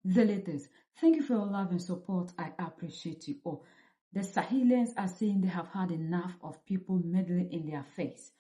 Zealoters, thank you for your love and support. I appreciate you all. The Sahelians are saying they have had enough of people meddling in their affairs.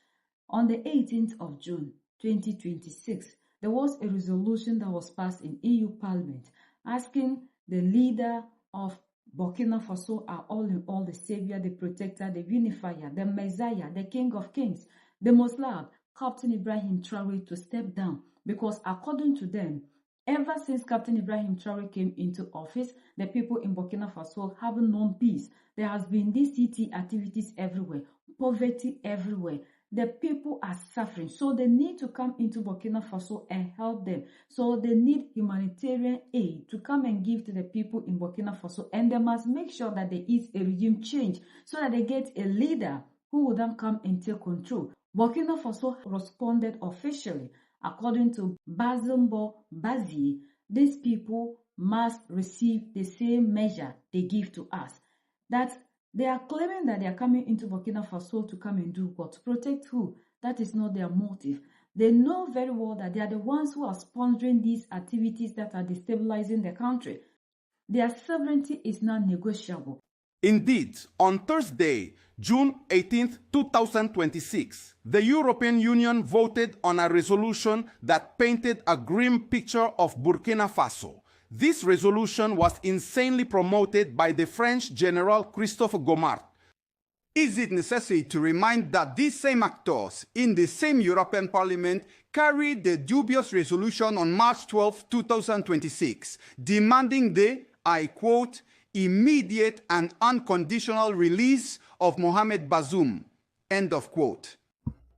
On the 18th of June 2026, there was a resolution that was passed in EU Parliament asking the leader of Burkina Faso, are all in all, the savior, the protector, the unifier, the messiah, the king of kings, the most loved, Captain Ibrahim Traore, to step down, because according to them, ever since Captain Ibrahim Traore came into office, the people in Burkina Faso haven't known peace. There has been these CT activities everywhere, poverty everywhere. The people are suffering, so they need to come into Burkina Faso and help them. So they need humanitarian aid to come and give to the people in Burkina Faso, and they must make sure that there is a regime change so that they get a leader who will then come and take control. Burkina Faso responded officially. According to Bazumbo Bazi, these people must receive the same measure they give to us. That they are claiming that they are coming into Burkina Faso to come and do what? To protect who? That is not their motive. They know very well that they are the ones who are sponsoring these activities that are destabilizing the country. Their sovereignty is not negotiable. Indeed, on Thursday, June 18, 2026, the European Union voted on a resolution that painted a grim picture of Burkina Faso. This resolution was insanely promoted by the French General Christophe Gomart. Is it necessary to remind that these same actors in the same European Parliament carried the dubious resolution on March 12, 2026, demanding the, I quote, immediate and unconditional release of Mohamed Bazoum, end of quote.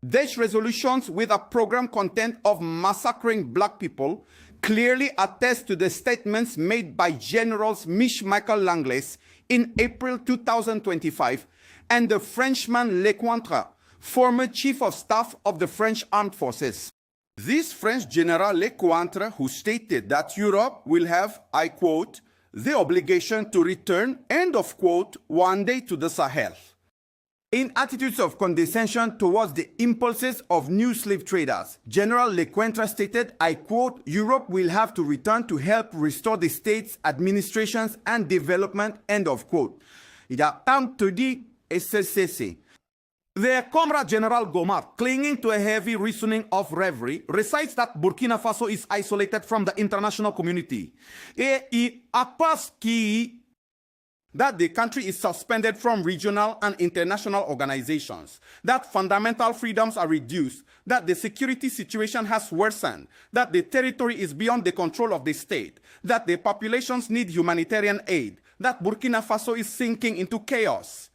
These resolutions, with a program content of massacring black people, clearly attest to the statements made by Generals Michel Langles in April 2025 and the Frenchman Lecointre, former Chief of Staff of the French Armed Forces. This French General Lecointre, who stated that Europe will have, I quote, the obligation to return, end of quote, one day to the Sahel. In attitudes of condescension towards the impulses of new slave traders, General Lecointre stated, I quote, Europe will have to return to help restore the state's administrations and development, end of quote. Il a tant te dit et cessé. Their comrade General Gomart, clinging to a heavy reasoning of reverie, recites that Burkina Faso is isolated from the international community. Et il apprend that the country is suspended from regional and international organizations, that fundamental freedoms are reduced, that the security situation has worsened, that the territory is beyond the control of the state, that the populations need humanitarian aid, that Burkina Faso is sinking into chaos.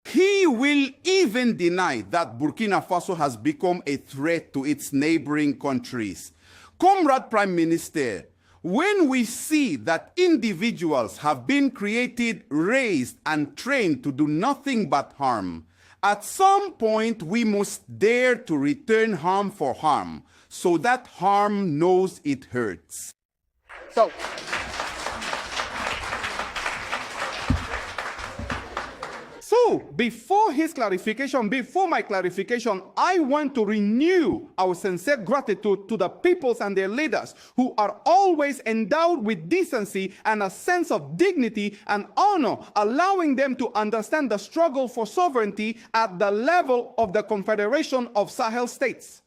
He will even deny that Burkina Faso has become a threat to its neighboring countries. Comrade Prime Minister, when we see that individuals have been created, raised, and trained to do nothing but harm, at some point we must dare to return harm for harm, so that harm knows it hurts. So, before my clarification, I want to renew our sincere gratitude to the peoples and their leaders who are always endowed with decency and a sense of dignity and honor, allowing them to understand the struggle for sovereignty at the level of the Confederation of Sahel States.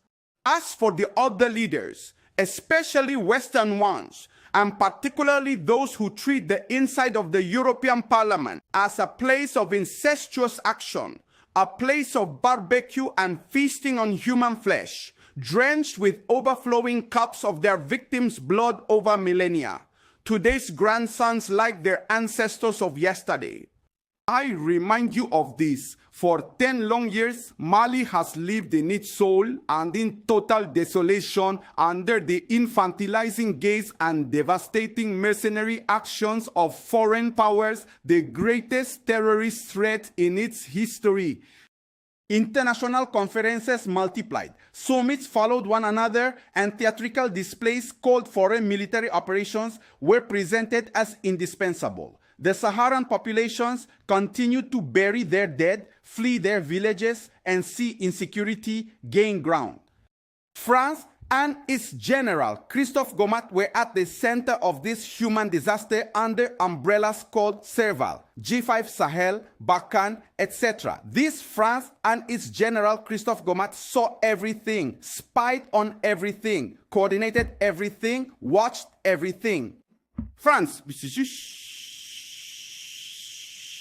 As for the other leaders, especially Western ones, and particularly those who treat the inside of the European Parliament as a place of incestuous action, a place of barbecue and feasting on human flesh, drenched with overflowing cups of their victims' blood over millennia. Today's grandsons like their ancestors of yesterday. I remind you of this. For 10 long years, Mali has lived in its soul and in total desolation under the infantilizing gaze and devastating mercenary actions of foreign powers, the greatest terrorist threat in its history. International conferences multiplied, summits followed one another, and theatrical displays called foreign military operations were presented as indispensable. The Saharan populations continued to bury their dead, flee their villages, and see insecurity gain ground. France and its general, Christophe Gomat, were at the center of this human disaster under umbrellas called Serval, G5 Sahel, Barkhane, etc. This France and its general, Christophe Gomat, saw everything, spied on everything, coordinated everything, watched everything. France,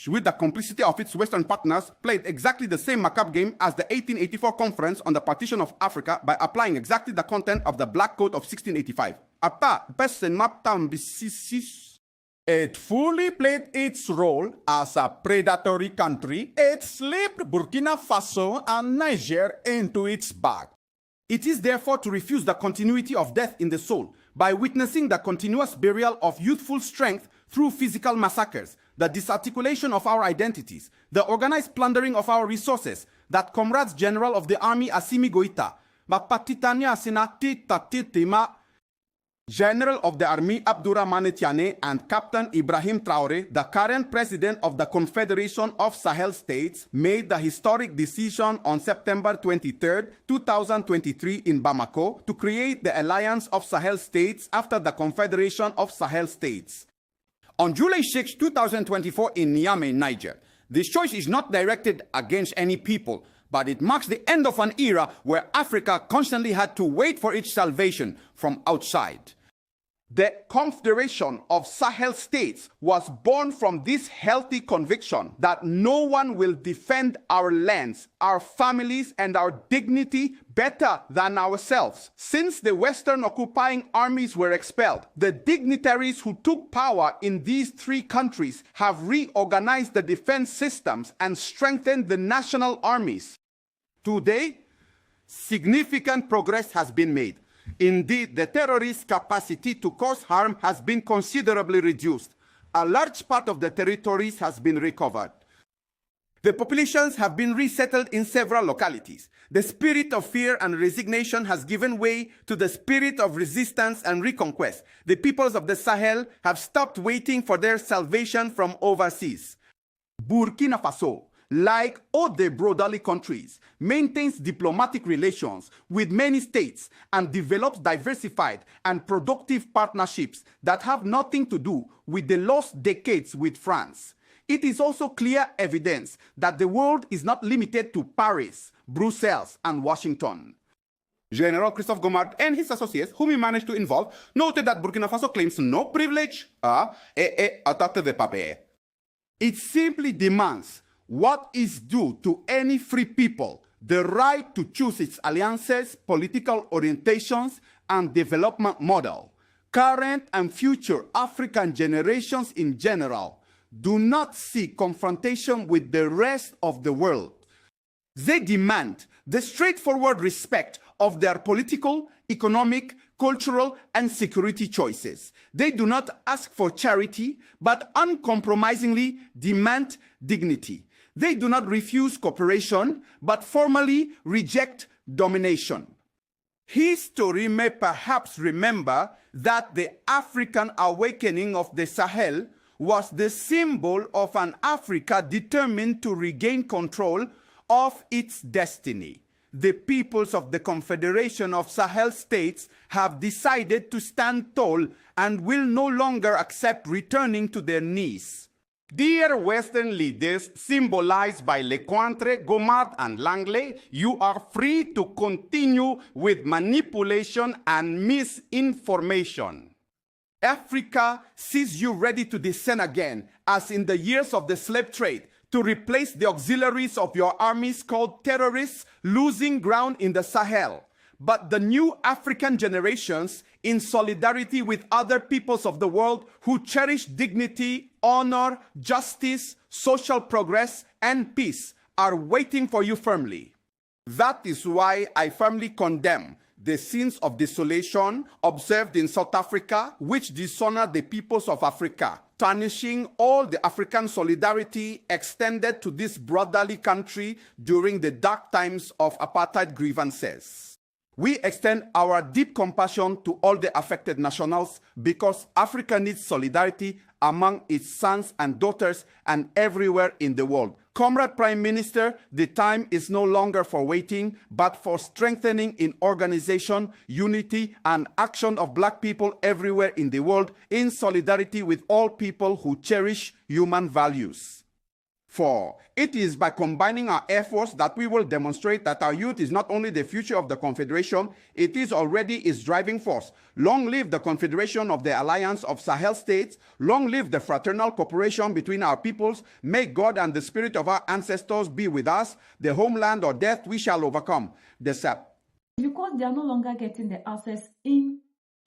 with the complicity of its Western partners, played exactly the same macabre game as the 1884 conference on the partition of Africa by applying exactly the content of the Black Code of 1685. It fully played its role as a predatory country. It slipped Burkina Faso and Niger into its bag. It is therefore to refuse the continuity of death in the soul by witnessing the continuous burial of youthful strength through physical massacres, the disarticulation of our identities, the organized plundering of our resources, that Comrades General of the Army Assimi Goïta, Bapatitania Senati Tatitima, General of the Army Abdourahmane Tiane, and Captain Ibrahim Traoré, the current President of the Confederation of Sahel States, made the historic decision on September 23, 2023 in Bamako to create the Alliance of Sahel States after the Confederation of Sahel States. On July 6, 2024 in Niamey, Niger, this choice is not directed against any people, but it marks the end of an era where Africa constantly had to wait for its salvation from outside. The Confederation of Sahel States was born from this healthy conviction that no one will defend our lands, our families, and our dignity better than ourselves. Since the Western occupying armies were expelled, the dignitaries who took power in these three countries have reorganized the defense systems and strengthened the national armies. Today, significant progress has been made. Indeed, the terrorist capacity to cause harm has been considerably reduced. A large part of the territories has been recovered. The populations have been resettled in several localities. The spirit of fear and resignation has given way to the spirit of resistance and reconquest. The peoples of the Sahel have stopped waiting for their salvation from overseas. Burkina Faso, like all the brotherly countries, maintains diplomatic relations with many states and develops diversified and productive partnerships that have nothing to do with the lost decades with France. It is also clear evidence that the world is not limited to Paris, Brussels, and Washington. General Christophe Gomat and his associates, whom he managed to involve, noted that Burkina Faso claims no privilege attaque de papier. It simply demands what is due to any free people, the right to choose its alliances, political orientations, and development model. Current and future African generations in general do not seek confrontation with the rest of the world. They demand the straightforward respect of their political, economic, cultural, and security choices. They do not ask for charity, but uncompromisingly demand dignity. They do not refuse cooperation, but formally reject domination. History may perhaps remember that the African awakening of the Sahel was the symbol of an Africa determined to regain control of its destiny. The peoples of the Confederation of Sahel States have decided to stand tall and will no longer accept returning to their knees. Dear Western leaders, symbolized by Lecointre, Gomat, and Langley, you are free to continue with manipulation and misinformation. Africa sees you ready to descend again, as in the years of the slave trade, to replace the auxiliaries of your armies called terrorists, losing ground in the Sahel. But the new African generations, in solidarity with other peoples of the world who cherish dignity, honor, justice, social progress, and peace, are waiting for you firmly. That is why I firmly condemn the scenes of desolation observed in South Africa, which dishonor the peoples of Africa, tarnishing all the African solidarity extended to this brotherly country during the dark times of apartheid grievances. We extend our deep compassion to all the affected nationals because Africa needs solidarity among its sons and daughters and everywhere in the world. Comrade Prime Minister, the time is no longer for waiting, but for strengthening in organization, unity, and action of Black people everywhere in the world in solidarity with all people who cherish human values. For it is by combining our efforts that we will demonstrate that our youth is not only the future of the Confederation, it is already its driving force. Long live the Confederation of the Alliance of Sahel States. Long live the fraternal cooperation between our peoples. May God and the spirit of our ancestors be with us. The homeland or death we shall overcome. Because they are no longer getting the access into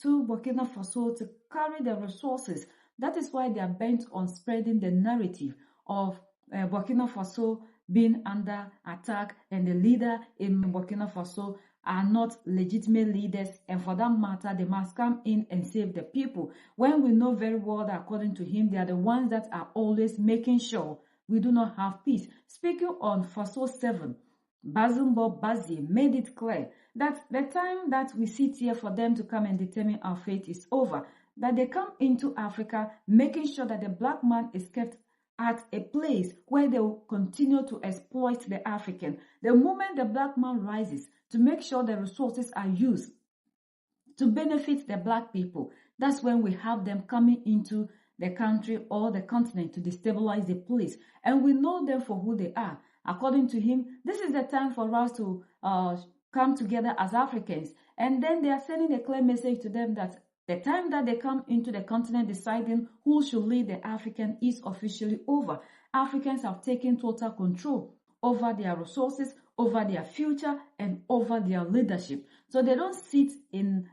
Burkina Faso to carry the resources. That is why they are bent on spreading the narrative of Burkina Faso being under attack, and the leader in Burkina Faso are not legitimate leaders, and for that matter, they must come in and save the people. When we know very well that according to him, they are the ones that are always making sure we do not have peace. Speaking on Faso 7, Bazumbo Bazi made it clear that the time that we sit here for them to come and determine our fate is over, that they come into Africa making sure that the black man is kept at a place where they will continue to exploit the African. The moment the black man rises to make sure the resources are used to benefit the black people, that's when we have them coming into the country or the continent to destabilize the place. And we know them for who they are. According to him, this is the time for us to come together as Africans. And then they are sending a clear message to them that the time that they come into the continent deciding who should lead the African is officially over. Africans have taken total control over their resources, over their future, and over their leadership. So they don't sit in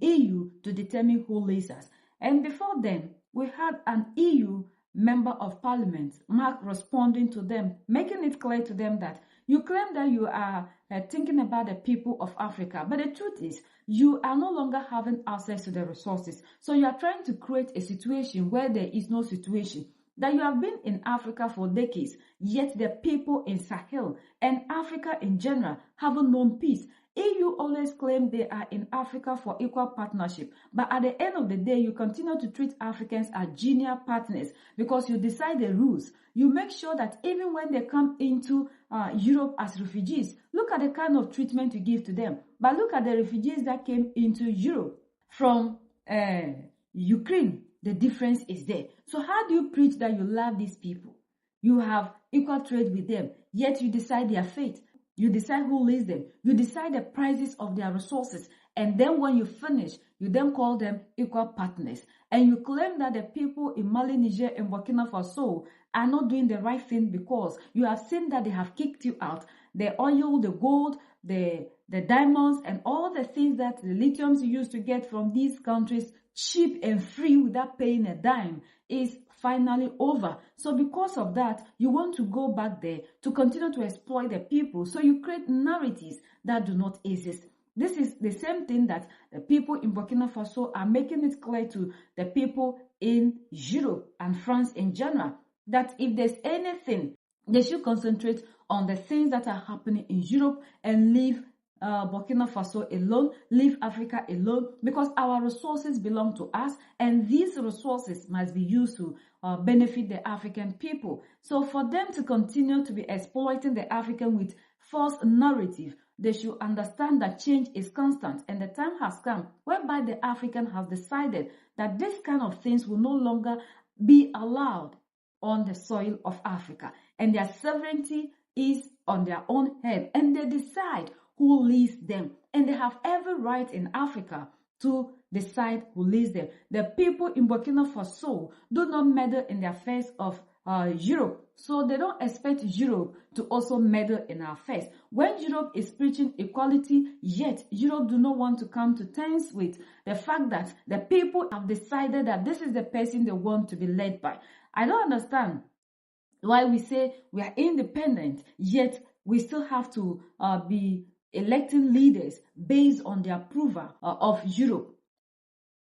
EU to determine who leads us. And before then, we had an EU member of parliament, Mark, responding to them, making it clear to them that you claim that you are thinking about the people of Africa, but the truth is you are no longer having access to the resources. So you are trying to create a situation where there is no situation. That you have been in Africa for decades, yet the people in Sahel and Africa in general haven't known peace. EU always claim they are in Africa for equal partnership, but at the end of the day, you continue to treat Africans as junior partners because you decide the rules. You make sure that even when they come into Europe as refugees, look at the kind of treatment you give to them. But look at the refugees that came into Europe from Ukraine. The difference is there. So how do you preach that you love these people? You have equal trade with them, yet you decide their fate. You decide who leads them. You decide the prices of their resources. And then when you finish, you then call them equal partners. And you claim that the people in Mali, Niger, and Burkina Faso are not doing the right thing because you have seen that they have kicked you out. The oil, the gold, the diamonds, and all the things that the lithiums you used to get from these countries cheap and free without paying a dime is finally over. So because of that, you want to go back there to continue to exploit the people. So you create narratives that do not exist. This is the same thing that the people in Burkina Faso are making it clear to the people in Europe and France in general, that if there's anything, they should concentrate on the things that are happening in Europe and leave Burkina Faso alone, leave Africa alone, because our resources belong to us and these resources must be used to benefit the African people. So for them to continue to be exploiting the African with false narrative, they should understand that change is constant and the time has come whereby the African has decided that this kind of things will no longer be allowed on the soil of Africa, and their sovereignty is on their own head, and they decide who leads them, and they have every right in Africa to decide who leads them. The people in Burkina Faso do not meddle in the affairs of Europe, so they don't expect Europe to also meddle in our affairs. When Europe is preaching equality, yet Europe do not want to come to terms with the fact that the people have decided that this is the person they want to be led by. I don't understand why we say we are independent, yet we still have to be electing leaders based on the approval of Europe.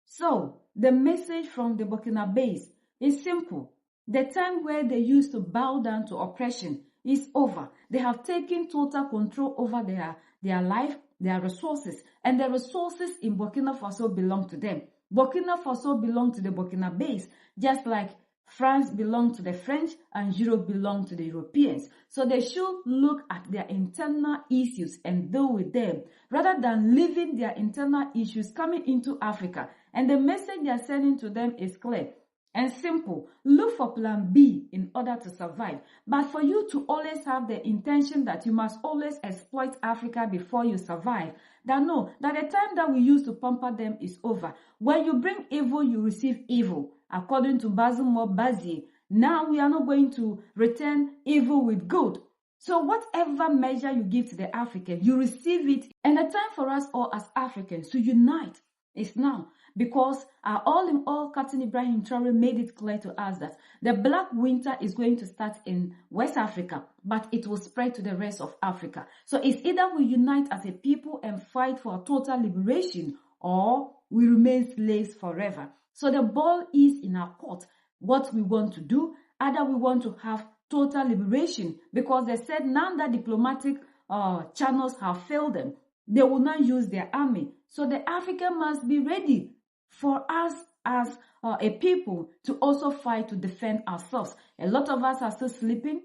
So the message from the Burkinabés is simple. The time where they used to bow down to oppression is over. They have taken total control over their life, their resources, and the resources in Burkina Faso belong to them. Burkina Faso belong to the Burkinabés, just like France belonged to the French and Europe belonged to the Europeans. So they should look at their internal issues and deal with them rather than leaving their internal issues coming into Africa. And the message they are sending to them is clear and simple. Look for plan B in order to survive. But for you to always have the intention that you must always exploit Africa before you survive, that the time that we used to pamper them is over. When you bring evil, you receive evil. According to Basil Bazi, now we are not going to return evil with good. So whatever measure you give to the African, you receive it. And the time for us all as Africans to unite is now. Because our all-in-all Captain Ibrahim Traore made it clear to us that the Black Winter is going to start in West Africa, but it will spread to the rest of Africa. So it's either we unite as a people and fight for total liberation, or we remain slaves forever. So the ball is in our court. What we want to do, either we want to have total liberation, because they said now that diplomatic channels have failed them, they will not use their army. So the African must be ready for us as a people to also fight to defend ourselves. A lot of us are still sleeping,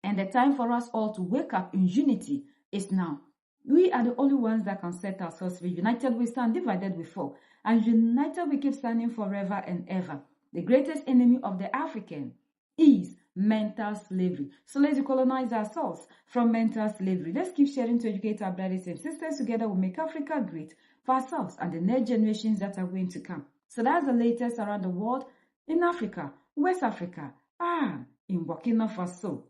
and the time for us all to wake up in unity is now. We are the only ones that can set ourselves free. United we stand, divided we fall. And united we keep standing forever and ever. The greatest enemy of the African is mental slavery. So let's decolonize ourselves from mental slavery. Let's keep sharing to educate our brothers and sisters. Together we'll make Africa great for ourselves and the next generations that are going to come. So that's the latest around the world in Africa, West Africa, and in Burkina Faso.